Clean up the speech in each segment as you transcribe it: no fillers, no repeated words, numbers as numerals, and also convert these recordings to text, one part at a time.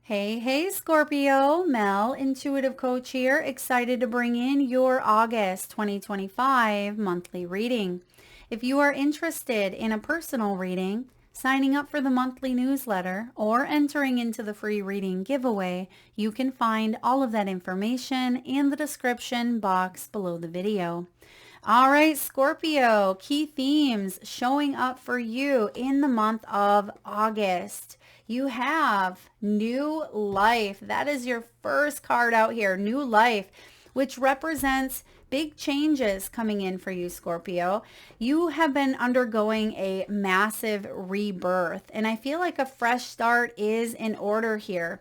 Hey, Scorpio, Mel, intuitive coach here, excited to bring in your August 2025 monthly reading. If you are interested in a personal reading, signing up for the monthly newsletter, or entering into the free reading giveaway, you can find all of that information in the description box below the video. All right, Scorpio, key themes showing up for you in the month of August. You have new life. That is your first card out here, new life, which represents big changes coming in for you, Scorpio. You have been undergoing a massive rebirth, and I feel like a fresh start is in order here.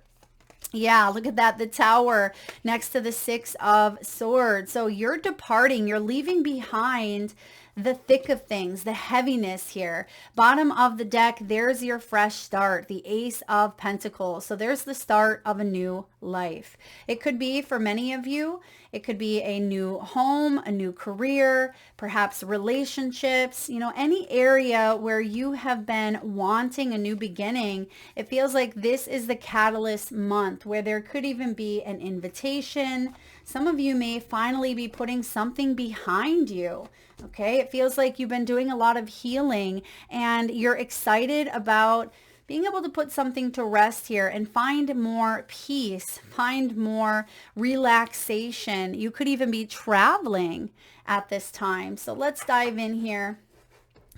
Yeah, look at that. The Tower next to the Six of Swords. So you're departing, you're leaving behind the thick of things, the heaviness here. Bottom of the deck, there's your fresh start, the Ace of Pentacles. So there's the start of a new life. It could be for many of you, it could be a new home, a new career, perhaps relationships, any area where you have been wanting a new beginning. It feels like this is the catalyst month where there could even be an invitation. Some of you may finally be putting something behind you. Okay, it feels like you've been doing a lot of healing and you're excited about being able to put something to rest here and find more peace, find more relaxation. You could even be traveling at this time. So let's dive in here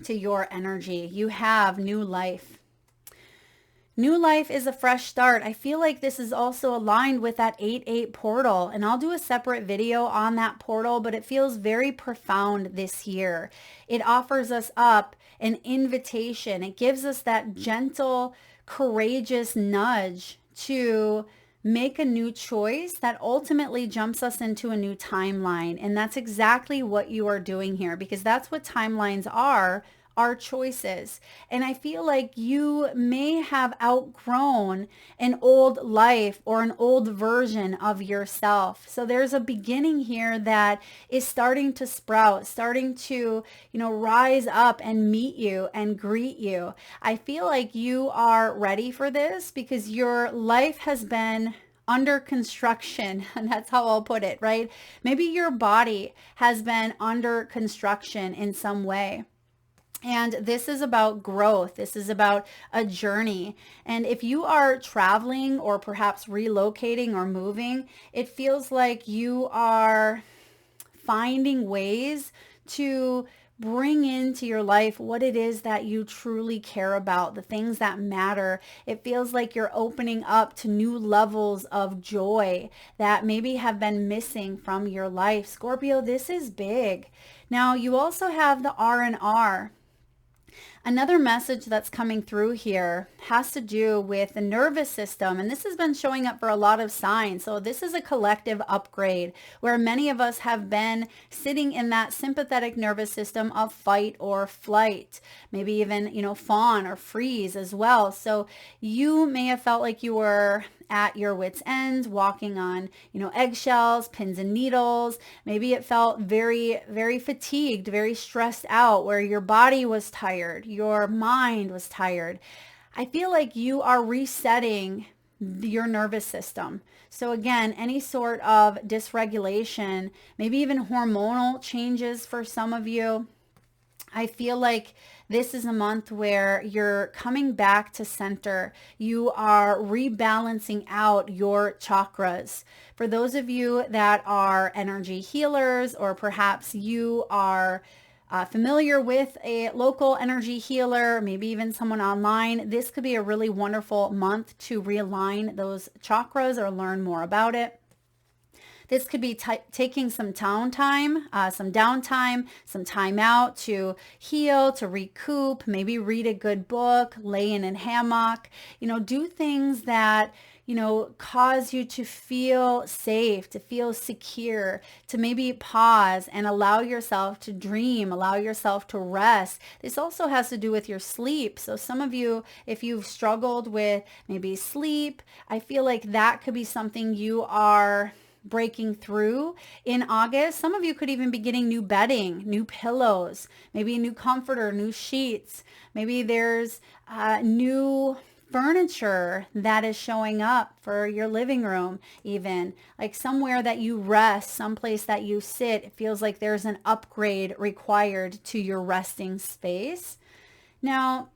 to your energy. You have new life. New life is a fresh start. I feel like this is also aligned with that 8-8 portal, and I'll do a separate video on that portal, but it feels very profound this year. It offers us up an invitation. It gives us that gentle, courageous nudge to make a new choice that ultimately jumps us into a new timeline. And that's exactly what you are doing here, because that's what timelines are choices. And I feel like you may have outgrown an old life or an old version of yourself. So there's a beginning here that is starting to sprout, starting to, rise up and meet you and greet you. I feel like you are ready for this because your life has been under construction, and that's how I'll put it, right? Maybe your body has been under construction in some way. And this is about growth. This is about a journey. And if you are traveling or perhaps relocating or moving, it feels like you are finding ways to bring into your life what it is that you truly care about, the things that matter. It feels like you're opening up to new levels of joy that maybe have been missing from your life. Scorpio, this is big. Now, you also have the R&R. Another message that's coming through here has to do with the nervous system, and this has been showing up for a lot of signs. So this is a collective upgrade where many of us have been sitting in that sympathetic nervous system of fight or flight, maybe even, fawn or freeze as well. So you may have felt like you were at your wit's end, walking on, eggshells, pins and needles. Maybe it felt very, very fatigued, very stressed out, where your body was tired, your mind was tired. I feel like you are resetting your nervous system. So again, any sort of dysregulation, maybe even hormonal changes for some of you. I feel like this is a month where you're coming back to center. You are rebalancing out your chakras. For those of you that are energy healers, or perhaps you are familiar with a local energy healer, maybe even someone online, this could be a really wonderful month to realign those chakras or learn more about it. This could be taking some downtime, some time out to heal, to recoup, maybe read a good book, lay in a hammock, do things that, cause you to feel safe, to feel secure, to maybe pause and allow yourself to dream, allow yourself to rest. This also has to do with your sleep. So some of you, if you've struggled with maybe sleep, I feel like that could be something you are breaking through in August. Some of you could even be getting new bedding, new pillows, maybe a new comforter, new sheets. Maybe there's new furniture that is showing up for your living room, even like somewhere that you rest, someplace that you sit. It feels like there's an upgrade required to your resting space. Now,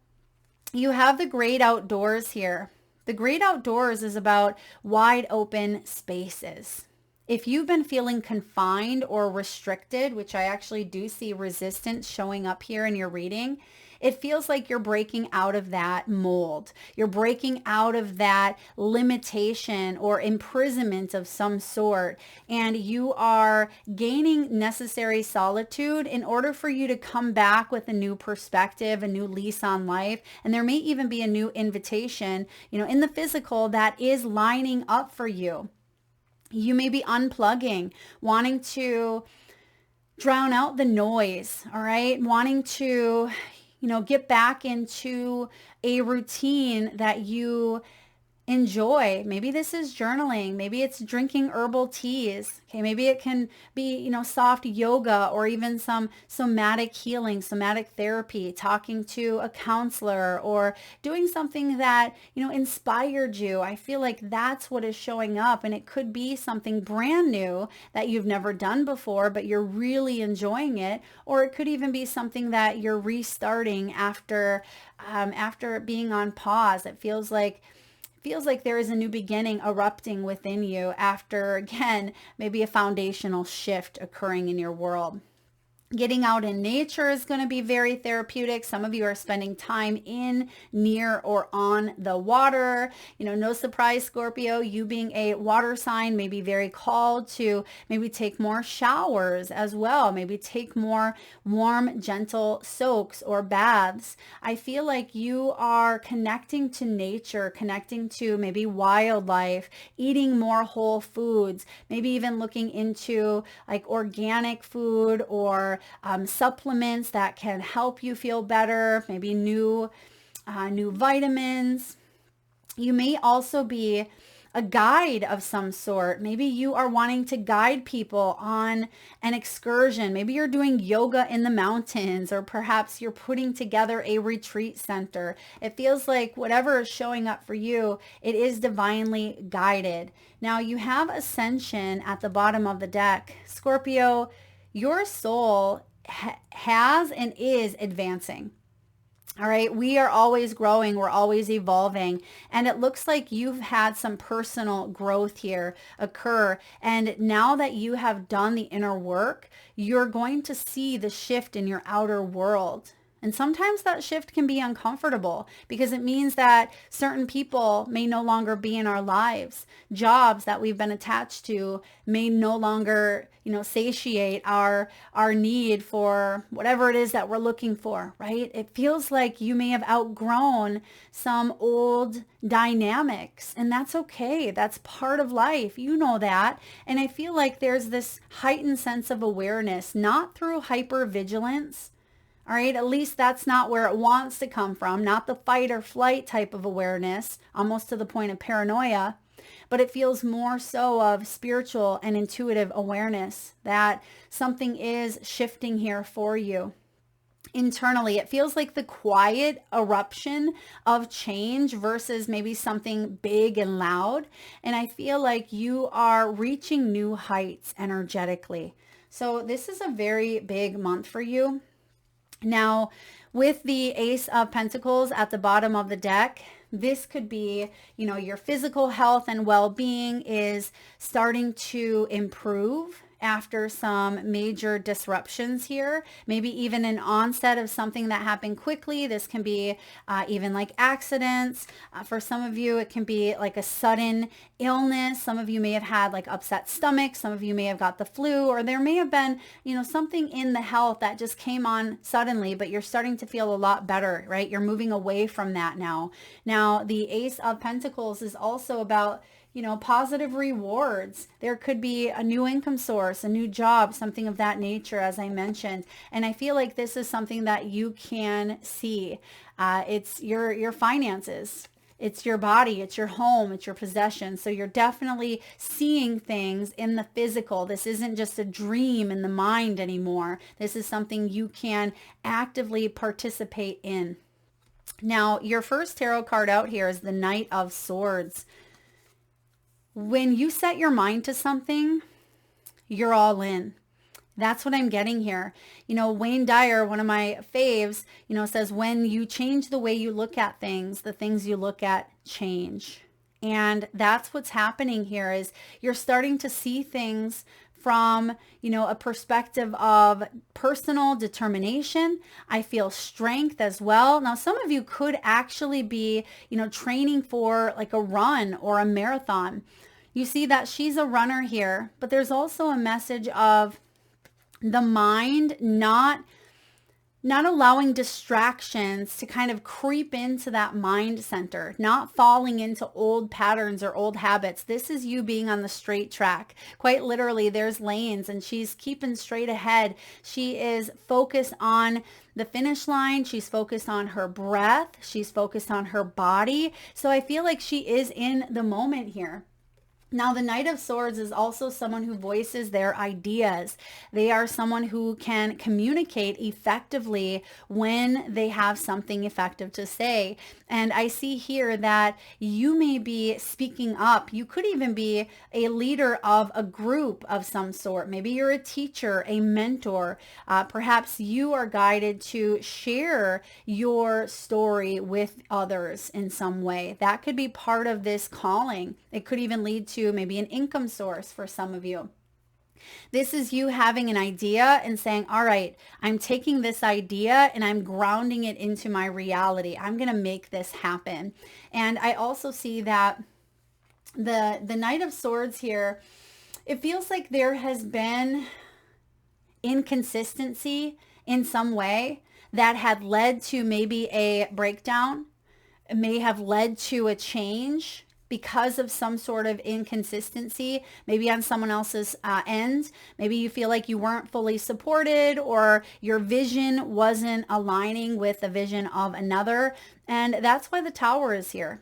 you have the great outdoors here. The great outdoors is about wide open spaces. If you've been feeling confined or restricted, which I actually do see resistance showing up here in your reading, it feels like you're breaking out of that mold. You're breaking out of that limitation or imprisonment of some sort, and you are gaining necessary solitude in order for you to come back with a new perspective, a new lease on life. And there may even be a new invitation, in the physical that is lining up for you. You may be unplugging, wanting to drown out the noise, all right? Wanting to, get back into a routine that you enjoy. Maybe this is journaling. Maybe it's drinking herbal teas. Okay, maybe it can be, soft yoga or even some somatic healing, somatic therapy, talking to a counselor or doing something that, inspired you. I feel like that's what is showing up, and it could be something brand new that you've never done before, but you're really enjoying it. Or it could even be something that you're restarting after being on pause. It feels like there is a new beginning erupting within you after, again, maybe a foundational shift occurring in your world. Getting out in nature is going to be very therapeutic. Some of you are spending time in, near, or on the water. No surprise, Scorpio, you being a water sign may be very called to maybe take more showers as well. Maybe take more warm, gentle soaks or baths. I feel like you are connecting to nature, connecting to maybe wildlife, eating more whole foods, maybe even looking into like organic food or supplements that can help you feel better, maybe new vitamins. You may also be a guide of some sort. Maybe you are wanting to guide people on an excursion. Maybe you're doing yoga in the mountains, or perhaps you're putting together a retreat center. It feels like whatever is showing up for you, it is divinely guided. Now you have Ascension at the bottom of the deck. Scorpio, your soul has and is advancing. All right. We are always growing. We're always evolving. And it looks like you've had some personal growth here occur. And now that you have done the inner work, you're going to see the shift in your outer world. And sometimes that shift can be uncomfortable because it means that certain people may no longer be in our lives. Jobs that we've been attached to may no longer, satiate our need for whatever it is that we're looking for, right? It feels like you may have outgrown some old dynamics, and that's okay. That's part of life. You know that. And I feel like there's this heightened sense of awareness, not through hypervigilance. All right, at least that's not where it wants to come from, not the fight or flight type of awareness, almost to the point of paranoia, but it feels more so of spiritual and intuitive awareness that something is shifting here for you. Internally, it feels like the quiet eruption of change versus maybe something big and loud. And I feel like you are reaching new heights energetically. So this is a very big month for you. Now, with the Ace of Pentacles at the bottom of the deck, this could be, your physical health and well-being is starting to improve after some major disruptions here, maybe even an onset of something that happened quickly. This can be even like accidents. For some of you, it can be like a sudden illness. Some of you may have had like upset stomach. Some of you may have got the flu, or there may have been, something in the health that just came on suddenly, but you're starting to feel a lot better, right? You're moving away from that now. Now, the Ace of Pentacles is also about positive rewards. There could be a new income source, a new job, something of that nature, as I mentioned. And I feel like this is something that you can see. It's your finances. It's your body, it's your home, it's your possession. So you're definitely seeing things in the physical. This isn't just a dream in the mind anymore. This is something you can actively participate in. Now, your first tarot card out here is the Knight of Swords. When you set your mind to something, you're all in. That's what I'm getting here. Wayne Dyer, one of my faves, says when you change the way you look at things, the things you look at change. And that's what's happening here is you're starting to see things from, a perspective of personal determination. I feel strength as well. Now, some of you could actually be, training for like a run or a marathon. You see that she's a runner here, but there's also a message of the mind not allowing distractions to kind of creep into that mind center, not falling into old patterns or old habits. This is you being on the straight track. Quite literally, there's lanes and she's keeping straight ahead. She is focused on the finish line. She's focused on her breath. She's focused on her body. So I feel like she is in the moment here. Now, the Knight of Swords is also someone who voices their ideas. They are someone who can communicate effectively when they have something effective to say. And I see here that you may be speaking up. You could even be a leader of a group of some sort. Maybe you're a teacher, a mentor. Perhaps you are guided to share your story with others in some way. That could be part of this calling. It could even lead to maybe an income source for some of you. This is you having an idea and saying, all right, I'm taking this idea and I'm grounding it into my reality. I'm going to make this happen. And I also see that the Knight of Swords here, it feels like there has been inconsistency in some way that had led to maybe a breakdown. It may have led to a change because of some sort of inconsistency, maybe on someone else's end. Maybe you feel like you weren't fully supported or your vision wasn't aligning with the vision of another. And that's why the Tower is here.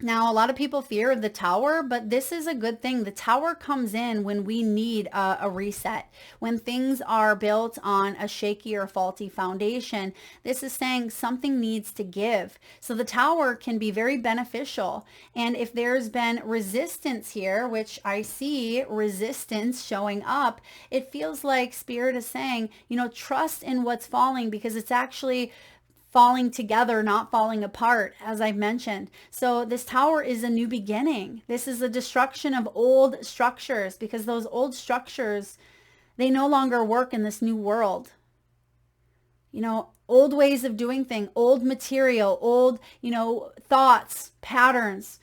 Now, a lot of people fear the Tower, but this is a good thing. The Tower comes in when we need a reset, when things are built on a shaky or faulty foundation. This is saying something needs to give. So the Tower can be very beneficial. And if there's been resistance here, which I see resistance showing up, it feels like Spirit is saying, trust in what's falling because it's actually falling together, not falling apart, as I mentioned. So this Tower is a new beginning. This is a destruction of old structures because those old structures, they no longer work in this new world. Old ways of doing things, old material, old, thoughts, patterns,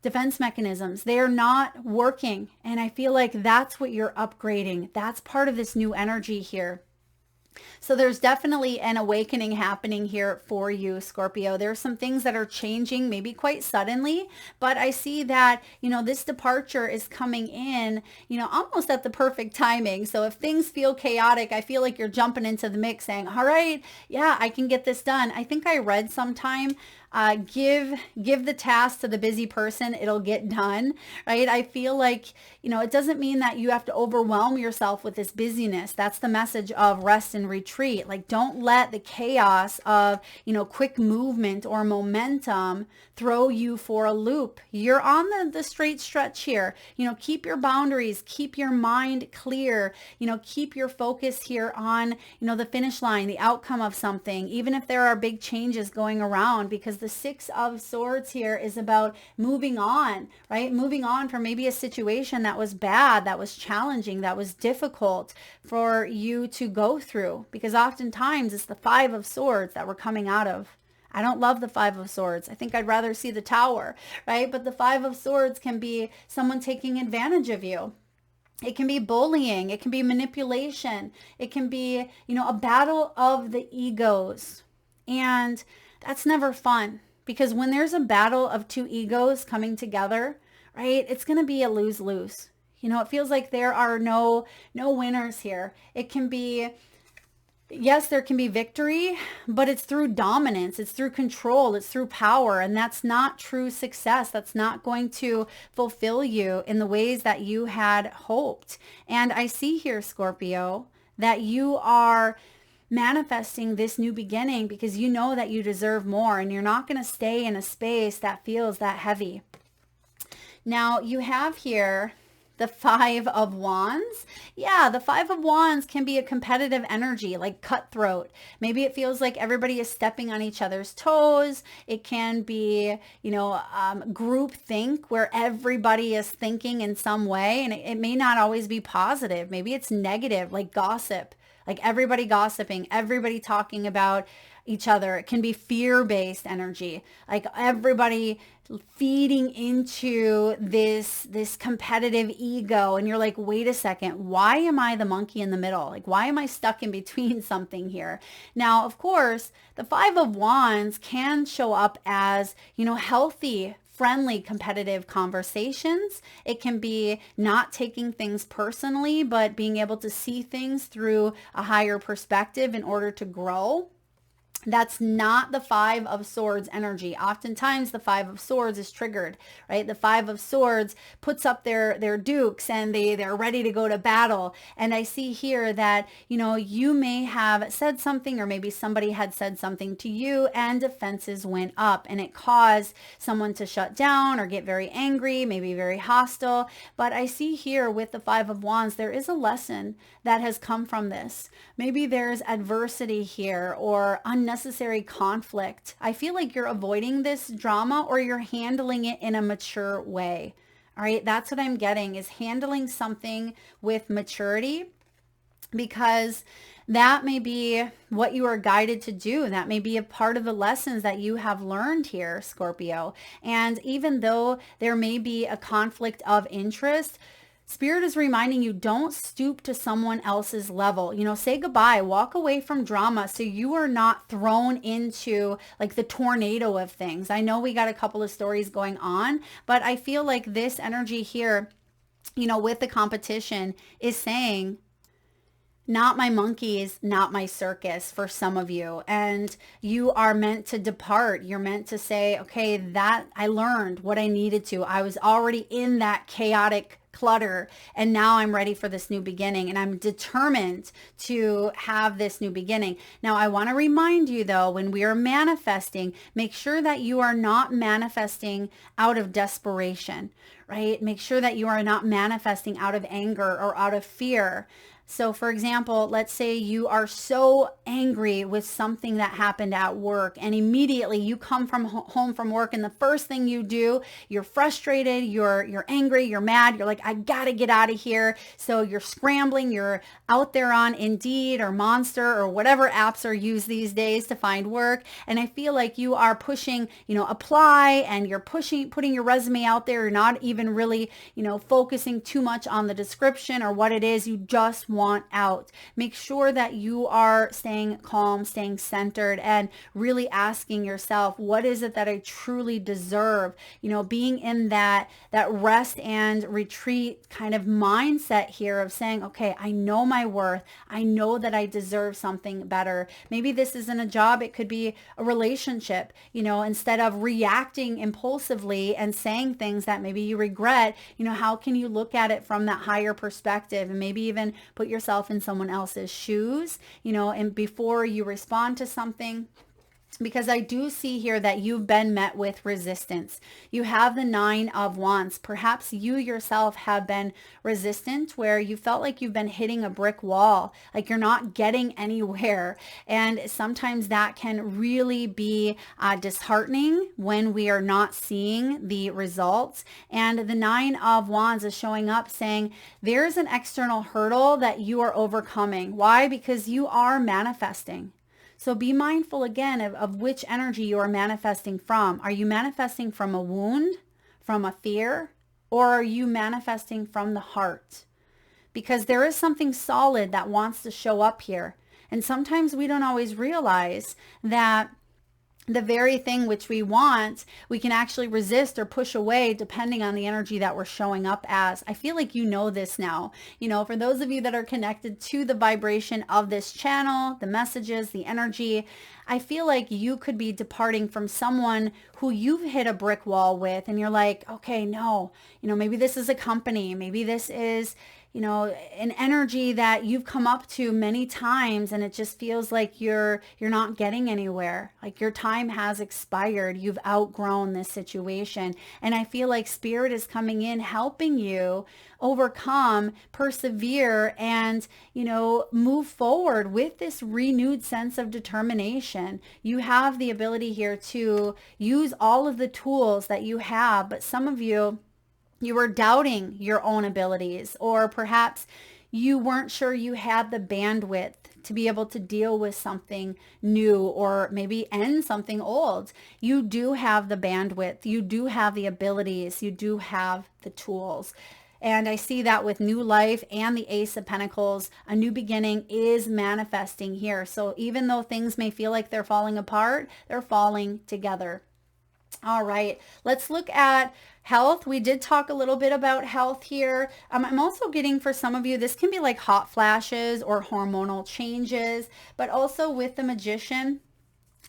defense mechanisms, they are not working. And I feel like that's what you're upgrading. That's part of this new energy here. So there's definitely an awakening happening here for you, Scorpio. There are some things that are changing maybe quite suddenly, but I see that, this departure is coming in, almost at the perfect timing. So if things feel chaotic, I feel like you're jumping into the mix saying, all right, yeah, I can get this done. I think I read sometime, give the task to the busy person, it'll get done, right? I feel like, it doesn't mean that you have to overwhelm yourself with this busyness. That's the message of rest and retreat. Like, don't let the chaos of, quick movement or momentum throw you for a loop. You're on the straight stretch here. Keep your boundaries, keep your mind clear, keep your focus here on, the finish line, the outcome of something, even if there are big changes going around, because the Six of Swords here is about moving on, right? Moving on from maybe a situation that was bad, that was challenging, that was difficult for you to go through, because oftentimes it's the Five of Swords that we're coming out of. I don't love the Five of Swords. I think I'd rather see the Tower, right? But the Five of Swords can be someone taking advantage of you. It can be bullying. It can be manipulation. It can be, a battle of the egos. And that's never fun, because when there's a battle of two egos coming together, right, it's going to be a lose-lose. It feels like there are no winners here. It can be, yes, there can be victory, but it's through dominance. It's through control. It's through power. And that's not true success. That's not going to fulfill you in the ways that you had hoped. And I see here, Scorpio, that you are manifesting this new beginning because you know that you deserve more, and you're not going to stay in a space that feels that heavy. Now you have here the Five of Wands. Yeah, the Five of Wands can be a competitive energy, like cutthroat. Maybe it feels like everybody is stepping on each other's toes. It can be, group think, where everybody is thinking in some way, and it may not always be positive. Maybe it's negative, like gossip, like everybody gossiping, everybody talking about each other. It can be fear-based energy, like everybody feeding into this competitive ego, and you're like, wait a second, why am I the monkey in the middle? Like, why am I stuck in between something here? Now, of course, the Five of Wands can show up as, healthy, friendly, competitive conversations. It can be not taking things personally, but being able to see things through a higher perspective in order to grow. That's not the Five of Swords energy. Oftentimes the Five of Swords is triggered, right? The Five of Swords puts up their dukes and they're ready to go to battle. And I see here that, you may have said something, or maybe somebody had said something to you, and defenses went up, and it caused someone to shut down or get very angry, maybe very hostile. But I see here with the Five of Wands, there is a lesson that has come from this. Maybe there's adversity here or unnecessary conflict. I feel like you're avoiding this drama, or you're handling it in a mature way. All right, that's what I'm getting, is handling something with maturity, because that may be what you are guided to do. That may be a part of the lessons that you have learned here, Scorpio. And even though there may be a conflict of interest, Spirit is reminding you, don't stoop to someone else's level. Say goodbye, walk away from drama, so you are not thrown into like the tornado of things. I know we got a couple of stories going on, but I feel like this energy here, with the competition, is saying, not my monkeys, not my circus, for some of you. And you are meant to depart. You're meant to say, okay, that I learned what I needed to. I was already in that chaotic clutter, and now I'm ready for this new beginning, and I'm determined to have this new beginning. Now, I want to remind you though, when we are manifesting, make sure that you are not manifesting out of desperation, right? Make sure that you are not manifesting out of anger or out of fear. So for example, let's say you are so angry with something that happened at work, and immediately you come from home from work, and the first thing you do, you're frustrated, you're angry, you're mad, you're like, I gotta get out of here. So you're scrambling, you're out there on Indeed or Monster or whatever apps are used these days to find work. And I feel like you are pushing, apply, and you're putting your resume out there. You're not even really, focusing too much on the description or what it is you just want out. Make sure that you are staying calm, staying centered, and really asking yourself, what is it that I truly deserve? Being in that rest and retreat kind of mindset here of saying, okay, I know my worth. I know that I deserve something better. Maybe this isn't a job. It could be a relationship. Instead of reacting impulsively and saying things that maybe you regret, how can you look at it from that higher perspective, and maybe even put yourself in someone else's shoes, and before you respond to something. Because I do see here that you've been met with resistance. You have the Nine of Wands. Perhaps you yourself have been resistant, where you felt like you've been hitting a brick wall, like you're not getting anywhere. And sometimes that can really be disheartening when we are not seeing the results. And the Nine of Wands is showing up saying there's an external hurdle that you are overcoming. Why? Because you are manifesting. So be mindful again of which energy you are manifesting from. Are you manifesting from a wound, from a fear, or are you manifesting from the heart? Because there is something solid that wants to show up here. And sometimes we don't always realize that the very thing which we want, we can actually resist or push away depending on the energy that we're showing up as. I feel like you know this now. For those of you that are connected to the vibration of this channel, the messages, the energy, I feel like you could be departing from someone who you've hit a brick wall with, and you're like, okay, no, maybe this is a company, maybe this is, an energy that you've come up to many times, and it just feels like you're not getting anywhere. Like your time has expired. You've outgrown this situation. And I feel like spirit is coming in, helping you overcome, persevere, and, move forward with this renewed sense of determination. You have the ability here to use all of the tools that you have, but some of you were doubting your own abilities, or perhaps you weren't sure you had the bandwidth to be able to deal with something new, or maybe end something old. You do have the bandwidth. You do have the abilities. You do have the tools. And I see that with new life and the Ace of Pentacles, a new beginning is manifesting here. So even though things may feel like they're falling apart, they're falling together. All right, let's look at health. We did talk a little bit about health here. I'm also getting, for some of you, this can be like hot flashes or hormonal changes, but also with the Magician.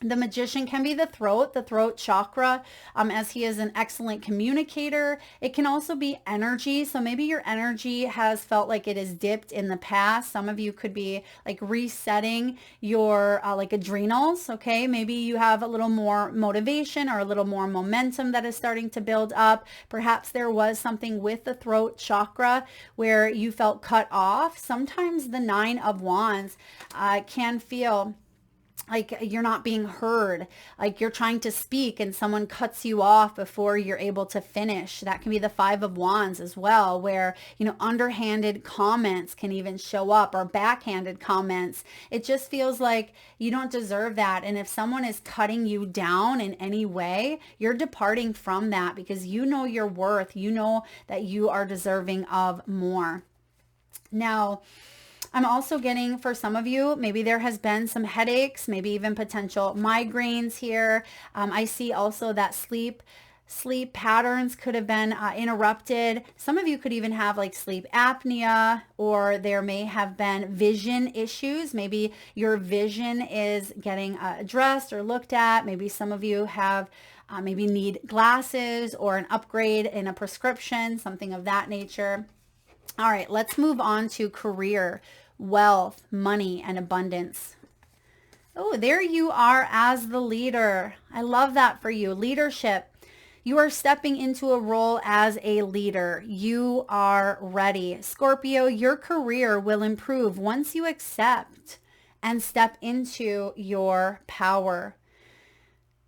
The Magician can be the throat chakra, as he is an excellent communicator. It can also be energy. So maybe your energy has felt like it is dipped in the past. Some of you could be like resetting your like adrenals. Okay. Maybe you have a little more motivation or a little more momentum that is starting to build up. Perhaps there was something with the throat chakra where you felt cut off. Sometimes the Nine of Wands can feel like you're not being heard, like you're trying to speak and someone cuts you off before you're able to finish. That can be the Five of Wands as well, where, underhanded comments can even show up, or backhanded comments. It just feels like you don't deserve that. And if someone is cutting you down in any way, you're departing from that because you know your worth. You know that you are deserving of more. Now, I'm also getting, for some of you, maybe there has been some headaches, maybe even potential migraines here. I see also that sleep patterns could have been interrupted. Some of you could even have like sleep apnea, or there may have been vision issues. Maybe your vision is getting addressed or looked at. Maybe some of you have maybe need glasses or an upgrade in a prescription, something of that nature. All right, let's move on to career, wealth, money, and abundance. Oh, there you are as the leader. I love that for you. Leadership. You are stepping into a role as a leader. You are ready. Scorpio, your career will improve once you accept and step into your power.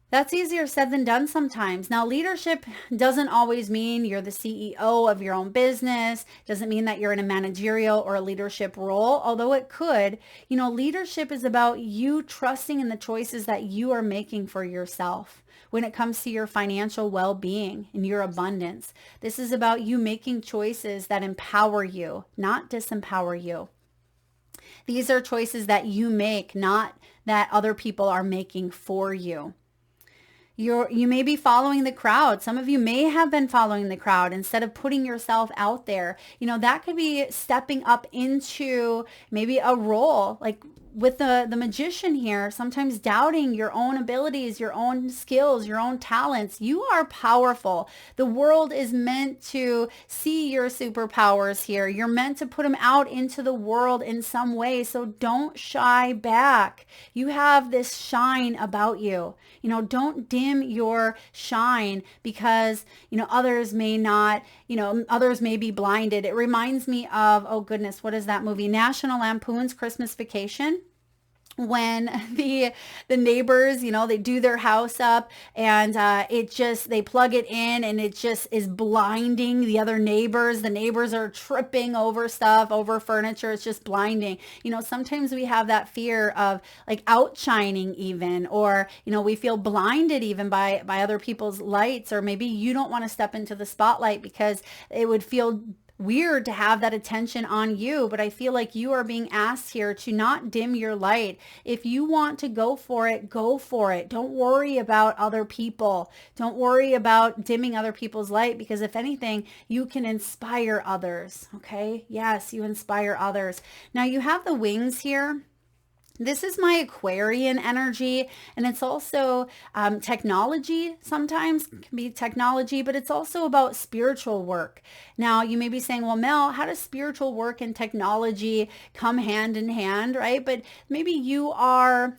That's easier said than done sometimes. Now, leadership doesn't always mean you're the CEO of your own business. Doesn't mean that you're in a managerial or a leadership role, although it could. Leadership is about you trusting in the choices that you are making for yourself when it comes to your financial well-being and your abundance. This is about you making choices that empower you, not disempower you. These are choices that you make, not that other people are making for you. You may be following the crowd. Some of you may have been following the crowd instead of putting yourself out there. That could be stepping up into maybe a role like with the Magician here, sometimes doubting your own abilities, your own skills, your own talents. You are powerful. The world is meant to see your superpowers here. You're meant to put them out into the world in some way. So don't shy back. You have this shine about you. Don't dim your shine because, others may not, others may be blinded. It reminds me of, oh goodness, what is that movie? National Lampoon's Christmas Vacation. When the neighbors, they do their house up and they plug it in and it just is blinding the other neighbors. The neighbors are tripping over stuff, over furniture. It's just blinding. Sometimes we have that fear of like outshining even, or, we feel blinded even by other people's lights, or maybe you don't want to step into the spotlight because it would feel weird to have that attention on you. But I feel like you are being asked here to not dim your light. If you want to go for it, go for it. Don't worry about other people. Don't worry about dimming other people's light, because if anything, you can inspire others. Okay. Yes, you inspire others. Now you have the wings here. This is my Aquarian energy, and it's also technology. Sometimes it can be technology, but it's also about spiritual work. Now, you may be saying, well, Mel, how does spiritual work and technology come hand in hand, right? But maybe you are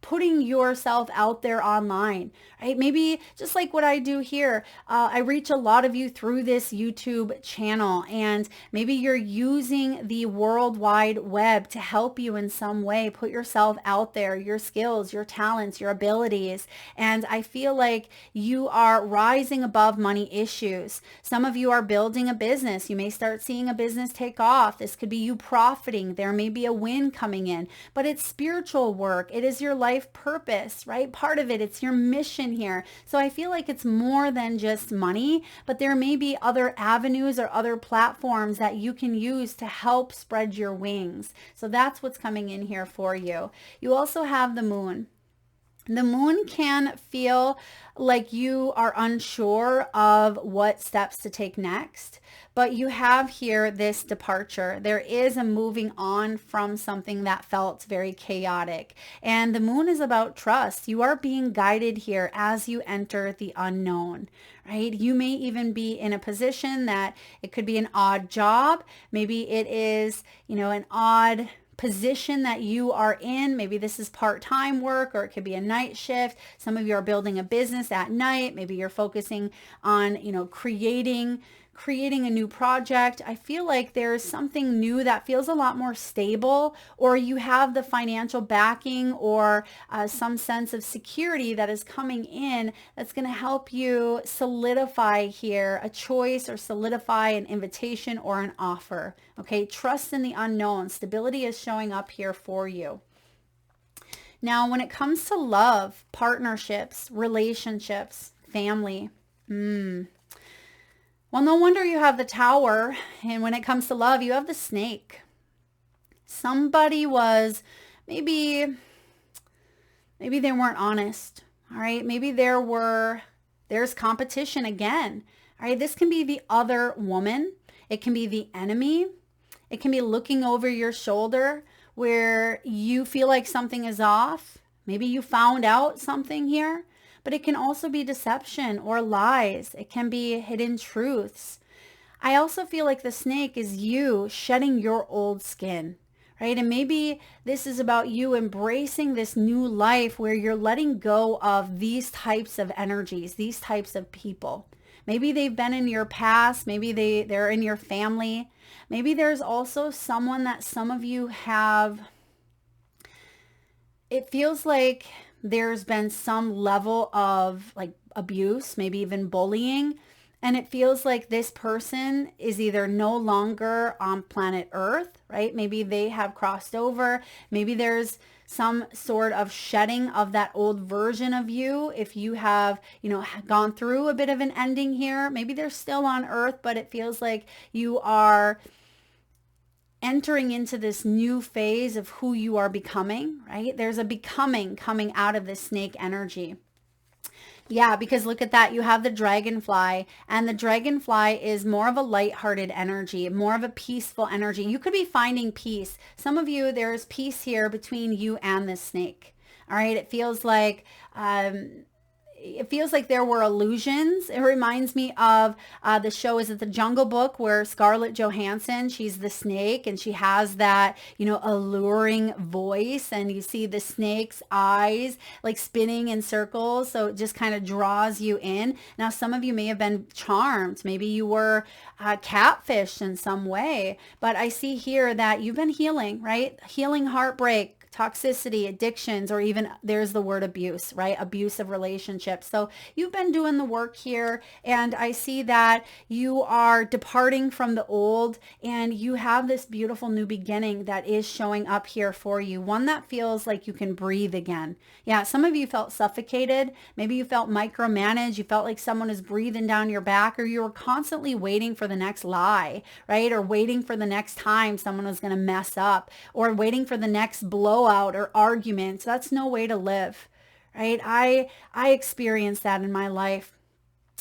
putting yourself out there online, right? Maybe just like what I do here, I reach a lot of you through this YouTube channel, and maybe you're using the World Wide Web to help you in some way. Put yourself out there, your skills, your talents, your abilities. And I feel like you are rising above money issues. Some of you are building a business. You may start seeing a business take off. This could be you profiting. There may be a win coming in, but it's spiritual work. It is your life purpose, right? Part of it, it's your mission here. So I feel like it's more than just money, but there may be other avenues or other platforms that you can use to help spread your wings. So that's what's coming in here for you. You also have the moon. The moon can feel like you are unsure of what steps to take next, but you have here this departure. There is a moving on from something that felt very chaotic. And the moon is about trust. You are being guided here as you enter the unknown, right? You may even be in a position that it could be an odd job. Maybe it is, an odd position that you are in. Maybe this is part-time work, or it could be a night shift. Some of you are building a business at night. Maybe you're focusing on, creating a new project. I feel like there's something new that feels a lot more stable, or you have the financial backing or some sense of security that is coming in that's going to help you solidify here a choice or solidify an invitation or an offer. Okay, trust in the unknown. Stability is showing up here for you. Now, when it comes to love, partnerships, relationships, family, well, no wonder you have the Tower. And when it comes to love, you have the Snake. Somebody was, maybe they weren't honest. All right. Maybe there's competition again. All right. This can be the other woman. It can be the enemy. It can be looking over your shoulder where you feel like something is off. Maybe you found out something here. But it can also be deception or lies. It can be hidden truths. I also feel like the Snake is you shedding your old skin, right? And maybe this is about you embracing this new life where you're letting go of these types of energies, these types of people. Maybe they've been in your past. Maybe they're in your family. Maybe there's also someone that some of you have. It feels like there's been some level of like abuse, maybe even bullying. And it feels like this person is either no longer on planet Earth, right? Maybe they have crossed over. Maybe there's some sort of shedding of that old version of you. If you have, gone through a bit of an ending here, maybe they're still on Earth, but it feels like you are entering into this new phase of who you are becoming, right? There's a becoming coming out of this Snake energy. Yeah, because look at that. You have the dragonfly, and the dragonfly is more of a lighthearted energy, more of a peaceful energy. You could be finding peace. Some of you, there's peace here between you and the Snake. All right. It feels like there were illusions. It reminds me of the show, is it The Jungle Book, where Scarlett Johansson, she's the snake, and she has that, alluring voice, and you see the snake's eyes like spinning in circles. So it just kind of draws you in. Now, some of you may have been charmed. Maybe you were catfished in some way, but I see here that you've been healing, right? Healing heartbreak, toxicity, addictions, or even there's the word abuse, right? Abusive relationships. So you've been doing the work here, and I see that you are departing from the old, and you have this beautiful new beginning that is showing up here for you. One that feels like you can breathe again. Yeah, some of you felt suffocated. Maybe you felt micromanaged. You felt like someone is breathing down your back, or you were constantly waiting for the next lie, right? Or waiting for the next time someone was going to mess up, or waiting for the next blowout or argument. So that's no way to live, right? I experienced that in my life,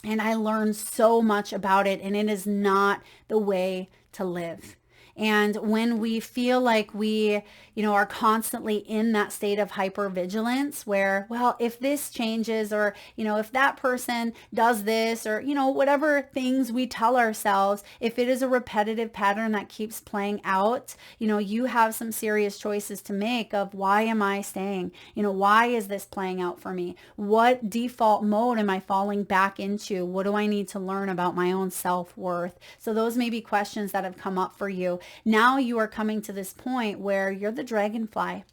and I learned so much about it, and it is not the way to live. And when we feel like we, are constantly in that state of hypervigilance where, well, if this changes, or, if that person does this, or, whatever things we tell ourselves, if it is a repetitive pattern that keeps playing out, you have some serious choices to make of, why am I staying? Why is this playing out for me? What default mode am I falling back into? What do I need to learn about my own self-worth? So those may be questions that have come up for you. Now you are coming to this point where you're the dragonfly.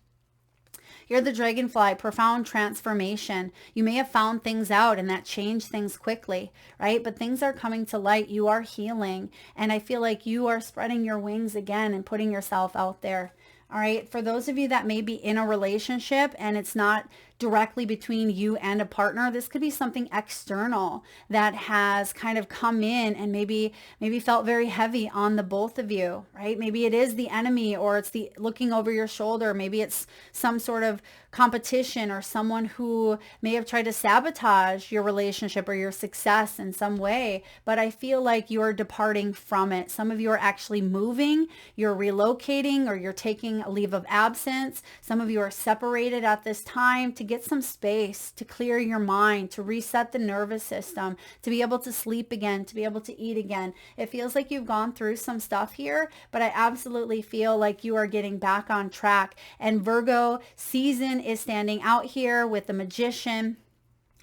You're the dragonfly, profound transformation. You may have found things out and that changed things quickly, right? But things are coming to light. You are healing. And I feel like you are spreading your wings again and putting yourself out there. All right. For those of you that may be in a relationship and it's not directly between you and a partner, this could be something external that has kind of come in and maybe felt very heavy on the both of you, right? Maybe it is the enemy, or it's the looking over your shoulder. Maybe it's some sort of competition or someone who may have tried to sabotage your relationship or your success in some way. But I feel like you're departing from it. Some of you are actually moving, you're relocating, or you're taking a leave of absence. Some of you are separated at this time to get some space, to clear your mind, to reset the nervous system, to be able to sleep again, to be able to eat again. It feels like you've gone through some stuff here, but I absolutely feel like you are getting back on track. And Virgo season is standing out here with the Magician.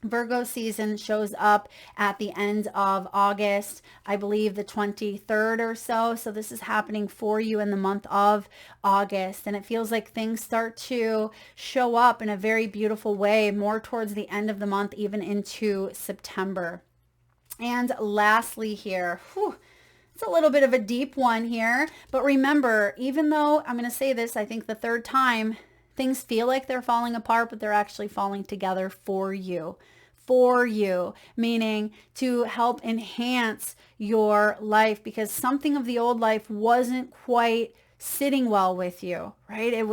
Virgo season shows up at the end of August, I believe the 23rd or so. So this is happening for you in the month of August. And it feels like things start to show up in a very beautiful way, more towards the end of the month, even into September. And lastly here, it's a little bit of a deep one here. But remember, even though I'm going to say this, I think the third time, things feel like they're falling apart, but they're actually falling together for you. For you, meaning to help enhance your life, because something of the old life wasn't quite sitting well with you, right? There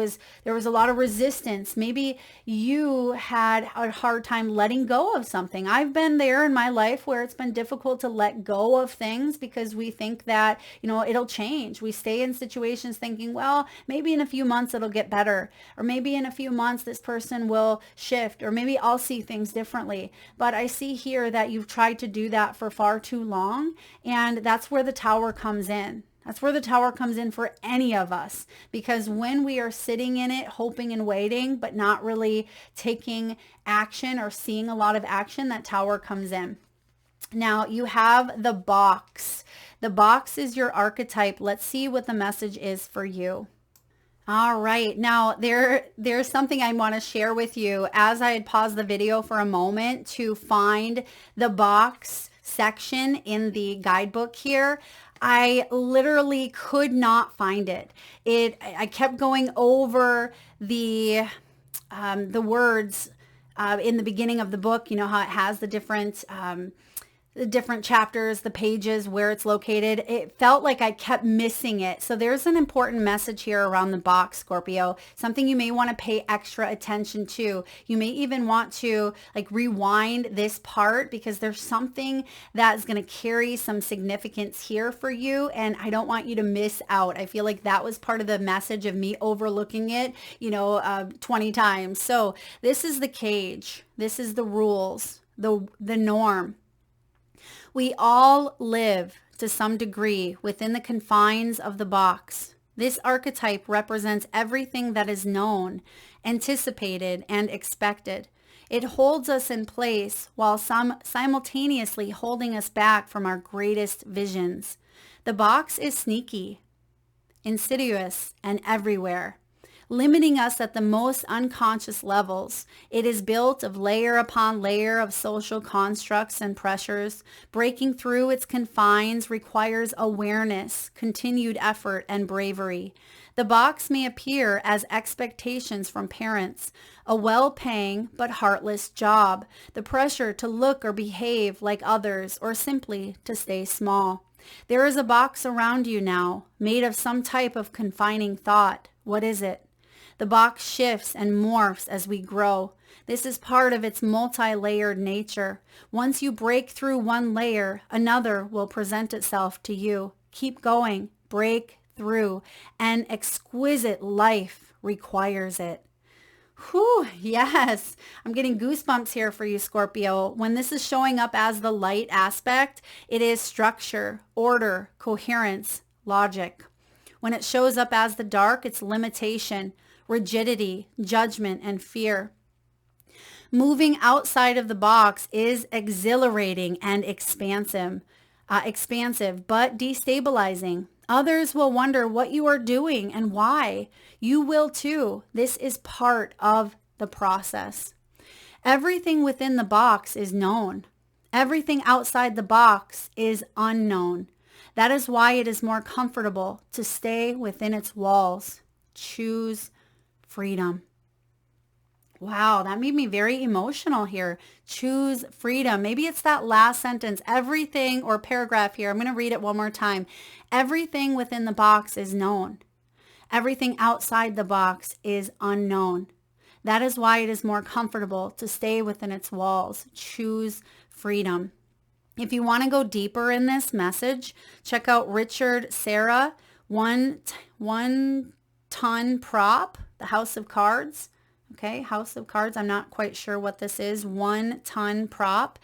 was a lot of resistance. Maybe you had a hard time letting go of something. I've been there in my life where it's been difficult to let go of things because we think that, it'll change. We stay in situations thinking, well, maybe in a few months it'll get better, or maybe in a few months this person will shift, or maybe I'll see things differently. But I see here that you've tried to do that for far too long, and that's where the Tower comes in. That's where the Tower comes in for any of us, because when we are sitting in it, hoping and waiting, but not really taking action or seeing a lot of action, that Tower comes in. Now you have the box. The box is your archetype. Let's see what the message is for you. All right. Now there's something I want to share with you. As I had paused the video for a moment to find the box section in the guidebook here, I literally could not find it. I kept going over the words in the beginning of the book. You know how it has the different chapters, the pages, where it's located. It felt like I kept missing it. So there's an important message here around the box, Scorpio, something you may want to pay extra attention to. You may even want to rewind this part, because there's something that's going to carry some significance here for you. And I don't want you to miss out. I feel like that was part of the message of me overlooking it, 20 times. So this is the cage. This is the rules, the norm. We all live to some degree within the confines of the box. This archetype represents everything that is known, anticipated, and expected. It holds us in place while simultaneously holding us back from our greatest visions. The box is sneaky, insidious, and everywhere, limiting us at the most unconscious levels. It is built of layer upon layer of social constructs and pressures. Breaking through its confines requires awareness, continued effort, and bravery. The box may appear as expectations from parents, a well-paying but heartless job, the pressure to look or behave like others, or simply to stay small. There is a box around you now, made of some type of confining thought. What is it? The box shifts and morphs as we grow. This is part of its multi-layered nature. Once you break through one layer, another will present itself to you. Keep going. Break through. An exquisite life requires it. Whew, yes. I'm getting goosebumps here for you, Scorpio. When this is showing up as the light aspect, it is structure, order, coherence, logic. When it shows up as the dark, it's limitation, rigidity, judgment, and fear. Moving outside of the box is exhilarating and expansive, but destabilizing. Others will wonder what you are doing and why. You will too. This is part of the process. Everything within the box is known. Everything outside the box is unknown. That is why it is more comfortable to stay within its walls. Choose freedom. Wow, that made me very emotional here. Choose freedom. Maybe it's that last sentence, everything, or paragraph here. I'm going to read it one more time. Everything within the box is known. Everything outside the box is unknown. That is why it is more comfortable to stay within its walls. Choose freedom. If you want to go deeper in this message, check out Richard Serra, One Ton Prop, The House of Cards. Okay, House of Cards. I'm not quite sure what this is. 1 ton prop.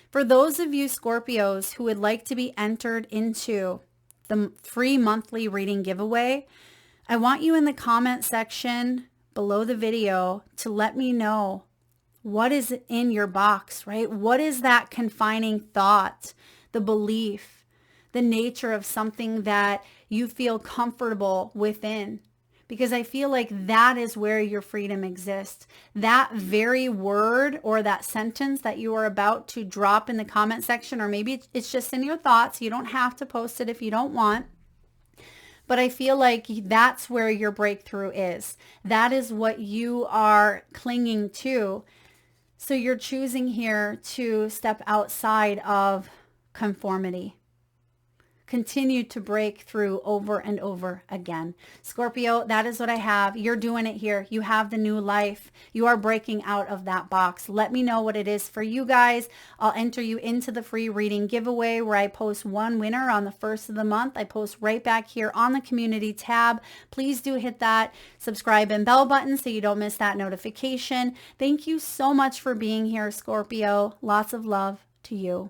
For those of you Scorpios who would like to be entered into the free monthly reading giveaway, I want you in the comment section below the video to let me know what is in your box, right? What is that confining thought, the belief, the nature of something that you feel comfortable within? Because I feel like that is where your freedom exists. That very word or that sentence that you are about to drop in the comment section, or maybe it's just in your thoughts. You don't have to post it if you don't want. But I feel like that's where your breakthrough is. That is what you are clinging to. So you're choosing here to step outside of conformity. Continue to break through over and over again. Scorpio, that is what I have. You're doing it here. You have the new life. You are breaking out of that box. Let me know what it is for you guys. I'll enter you into the free reading giveaway where I post one winner on the first of the month. I post right back here on the community tab. Please do hit that subscribe and bell button so you don't miss that notification. Thank you so much for being here, Scorpio. Lots of love to you.